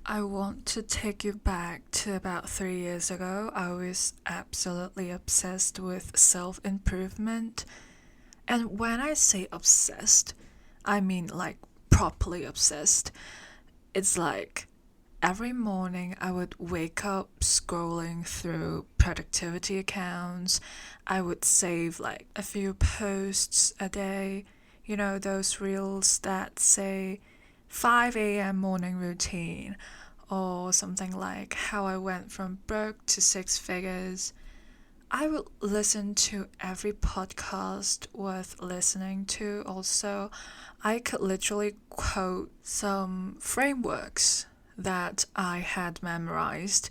I want to take you back to about 3 years ago. I was absolutely obsessed with self improvement. And when I say obsessed, I mean like properly obsessed. It's like every morning I would wake up scrolling through productivity accounts. I would save like a few posts a day. You know, those reels that say 5 a.m. morning routine, or something like how I went from broke to six figures. I would listen to every podcast worth listening to. Also, I could literally quote some frameworks that I had memorized.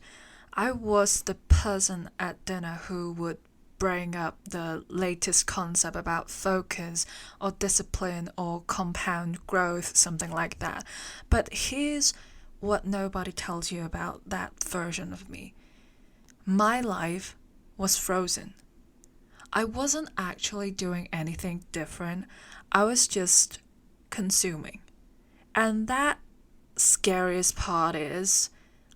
I was the person at dinner who would bring up the latest concept about focus or discipline or compound growth, something like that. But here's what nobody tells you about that version of me. My life was frozen. I wasn't actually doing anything different. I was just consuming. And that scariest part is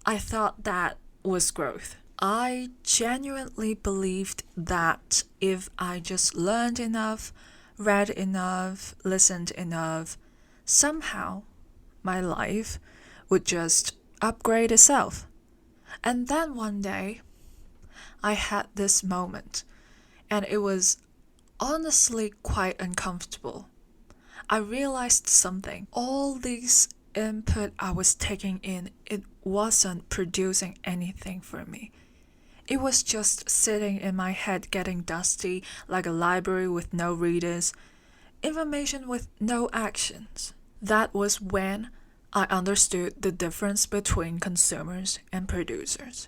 I thought that was growth. I genuinely believed that if I just learned enough, read enough, listened enough, somehow my life would just upgrade itself. And then one day, I had this moment, and it was honestly quite uncomfortable. I realized something. All this input I was taking in, it wasn't producing anything for me. It was just sitting in my head getting dusty like a library with no readers, information with no actions. That was when I understood the difference between consumers and producers.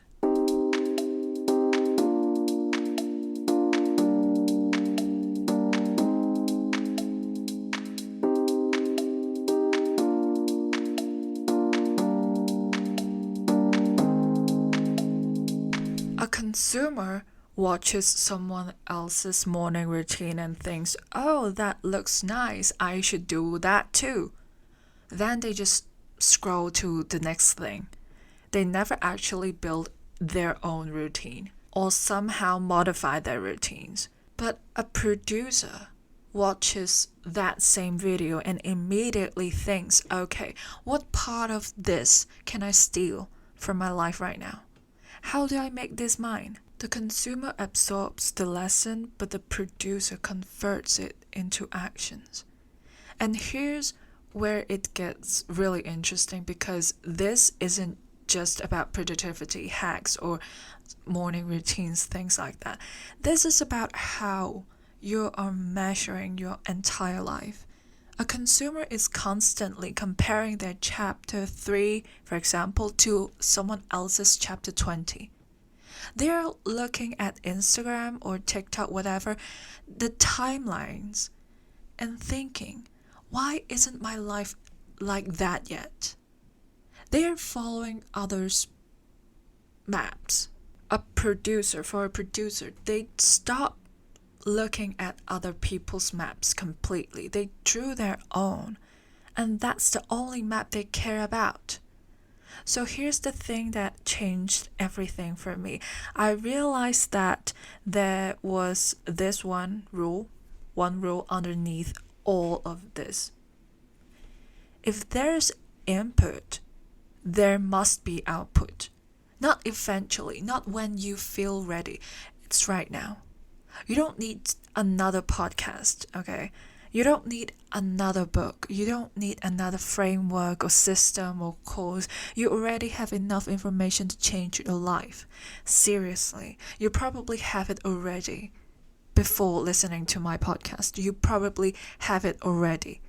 A consumer watches someone else's morning routine and thinks, oh, that looks nice, I should do that too. Then they just scroll to the next thing. They never actually build their own routine or somehow modify their routines. But a producer watches that same video and immediately thinks, okay, what part of this can I steal from my life right now? How do I make this mine? The consumer absorbs the lesson, but the producer converts it into actions. And here's where it gets really interesting, because this isn't just about productivity hacks or morning routines, things like that. This is about how you are measuring your entire life. A consumer is constantly comparing their chapter 3, for example, to someone else's chapter 20. They're looking at Instagram or TikTok, whatever, the timelines, and thinking, why isn't my life like that yet? They are following others' maps. For a producer, they stop looking at other people's maps completely. They drew their own, and that's the only map they care about. So here's the thing that changed everything for me. I realized that there was this one rule underneath all of this. If there's input, there must be output. Not eventually, not when you feel ready. It's right now. You don't need another podcast, okay? You don't need another book. You don't need another framework or system or course. You already have enough information to change your life. Seriously, you probably have it already before listening to my podcast. You probably have it already.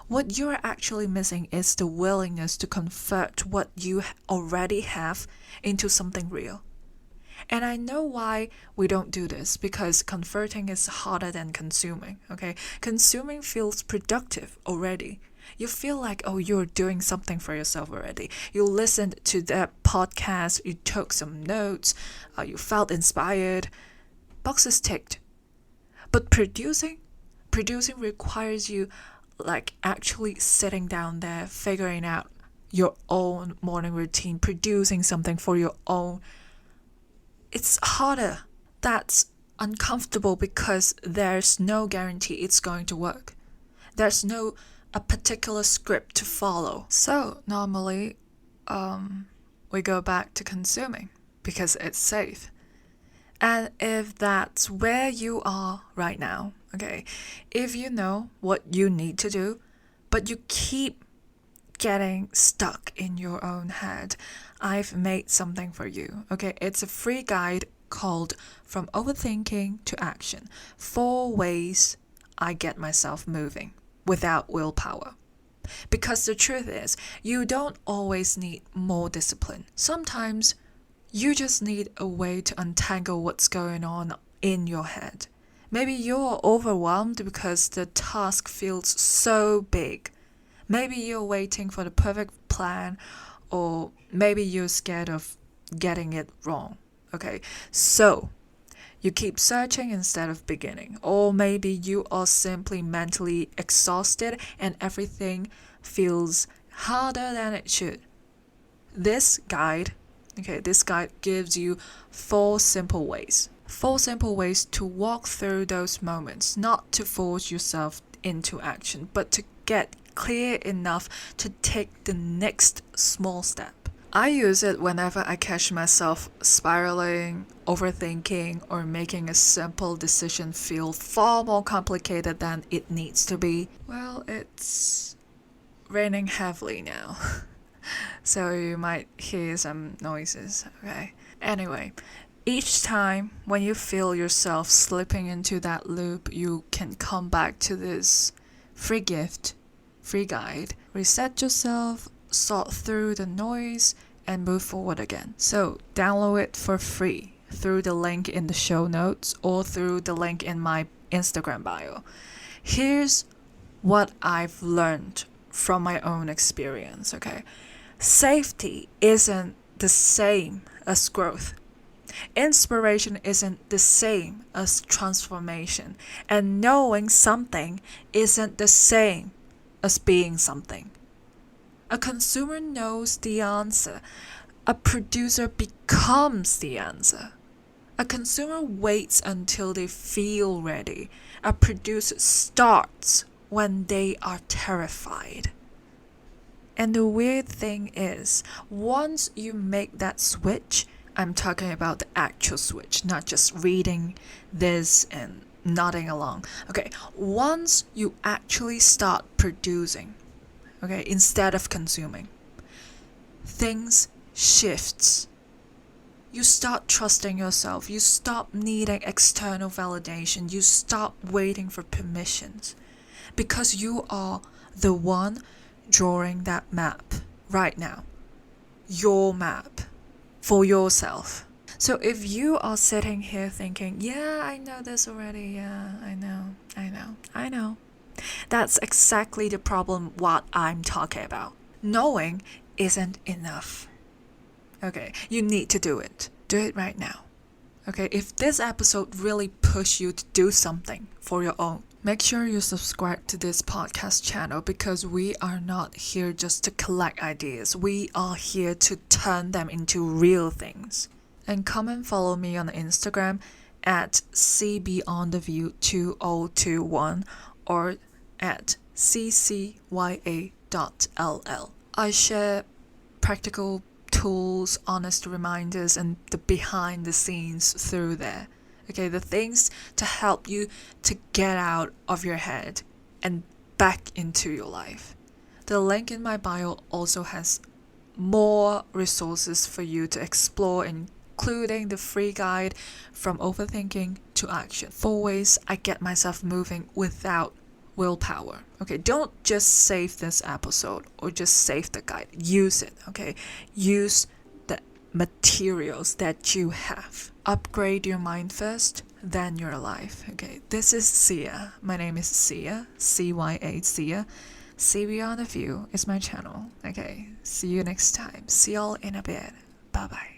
What you're actually missing is the willingness to convert what you already have into something real. And I know why we don't do this, because converting is harder than consuming, okay? Consuming feels productive already. You feel like, oh, you're doing something for yourself already. You listened to that podcast, you took some notes, you felt inspired. Boxes ticked. But producing requires you like actually sitting down there, figuring out your own morning routine, producing something for your own, it's harder. That's uncomfortable because there's no guarantee it's going to work. There's no a particular script to follow. So normally, we go back to consuming because it's safe. And if that's where you are right now, okay, if you know what you need to do, but you keep getting stuck in your own head, I've made something for you. Okay, it's a free guide called From Overthinking to Action: 4 Ways I Get Myself Moving Without Willpower. Because the truth is, you don't always need more discipline. Sometimes you just need a way to untangle what's going on in your head. Maybe you're overwhelmed because the task feels so big. Maybe you're waiting for the perfect plan, or maybe you're scared of getting it wrong. Okay, so you keep searching instead of beginning. Or maybe you are simply mentally exhausted and everything feels harder than it should. This guide gives you 4 simple ways. 4 simple ways to walk through those moments, not to force yourself into action, but to get clear enough to take the next small step. I use it whenever I catch myself spiraling, overthinking, or making a simple decision feel far more complicated than it needs to be. Well, it's raining heavily now, so you might hear some noises, okay? Anyway, each time when you feel yourself slipping into that loop, you can come back to this free guide, reset yourself, sort through the noise, and move forward again. So download it for free through the link in the show notes or through the link in my Instagram bio. Here's what I've learned from my own experience, okay? Safety isn't the same as growth. Inspiration isn't the same as transformation. And knowing something isn't the same as being something. A consumer knows the answer. A producer becomes the answer. A consumer waits until they feel ready. A producer starts when they are terrified. And the weird thing is, once you make that switch, I'm talking about the actual switch, not just reading this and nodding along. Okay, once you actually start producing, okay, instead of consuming, things shifts. You start trusting yourself. You stop needing external validation. You stop waiting for permissions. Because you are the one drawing that map right now. Your map for yourself. So if you are sitting here thinking, yeah, I know this already. Yeah, I know. That's exactly the problem what I'm talking about. Knowing isn't enough. Okay, you need to do it. Do it right now. Okay, if this episode really pushed you to do something for your own, make sure you subscribe to this podcast channel because we are not here just to collect ideas. We are here to turn them into real things. And come and follow me on Instagram at cbeyondtheview2021 or at ccya.ll. I share practical tools, honest reminders, and the behind the scenes through there. Okay, the things to help you to get out of your head and back into your life. The link in my bio also has more resources for you to explore, including the free guide From Overthinking to Action: 4 Ways I Get Myself Moving Without Willpower. Okay, don't just save this episode or just save the guide. Use it, okay? Use the materials that you have. Upgrade your mind first, then your life, okay? This is Sia. My name is Sia, C-Y-A, Sia. See Beyond the View is my channel, okay? See you next time. See y'all in a bit. Bye-bye.